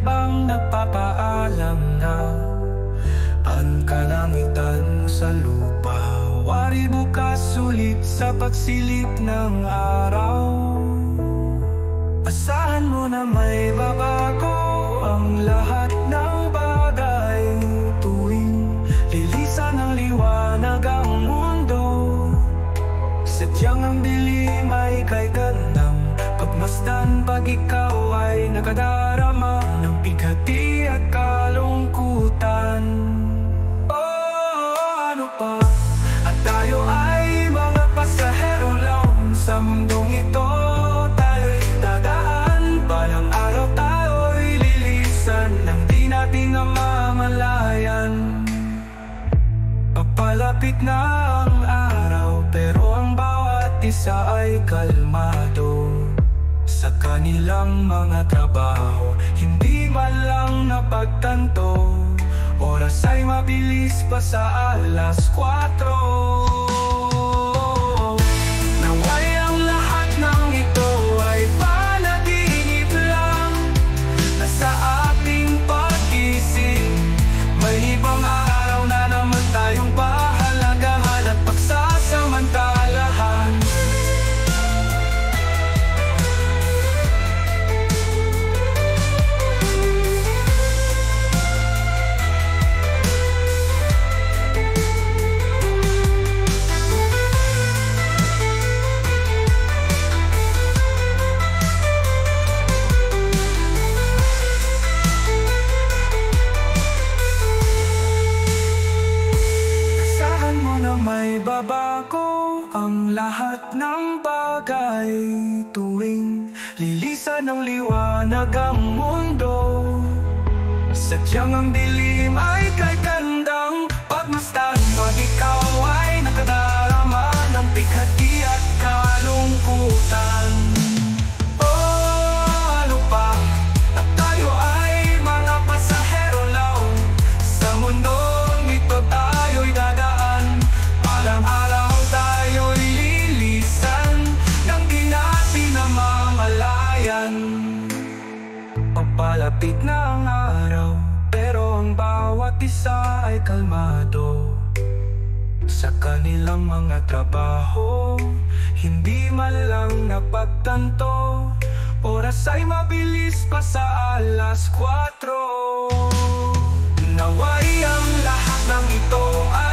habang nagpapaalam na ang kalangitan sa lupa. Wari bukas sulit sa pagsilip ng araw. Asahan mo na may babago ang lahat ng bagay tuwing lilisan ng liwanag ang mundo. Sadyang ang dilim ay kay gandang pagmasdan pag ikaw ay nakadarama ng bighati at kalungkutan. Oh, ano pa? At tayo ay mga pasahero lang sa mundong ito. Tayo'y dadaan, balang araw tayo'y lilisan nang di natin namamalayan. Papalapit na ang araw pero ang bawat isa ay kalmado sa kanilang mga trabaho. Hindi man lang napagtanto, oras ay mabilis pa sa alas 4. Naway ang lahat ng ito ay panaginip lang na sa ating pag-isip. May ibang araw na naman tayong pahalagahan at pagsasamantalahan. May babago ang lahat ng bagay tuwing lilisan ng liwanag ang mundo. Sadyang ang dilim ay kay gandang pagmasdan pag ikaw ay nakadarama ng bighati at kalungkutan. Oh, ano pa? At tayo ay mga pasahero lang sa mundong ito. Tayo'y dadaan, balang araw tayo'y lilisan nang di natin namamalayan. Papalapit na ang araw pero ang bawat isa ay kalmado sa kanilang mga trabaho. Hindi man lang napagtanto, oras ay mabilis pa sa alas 4. Naway ang lahat ng ito ay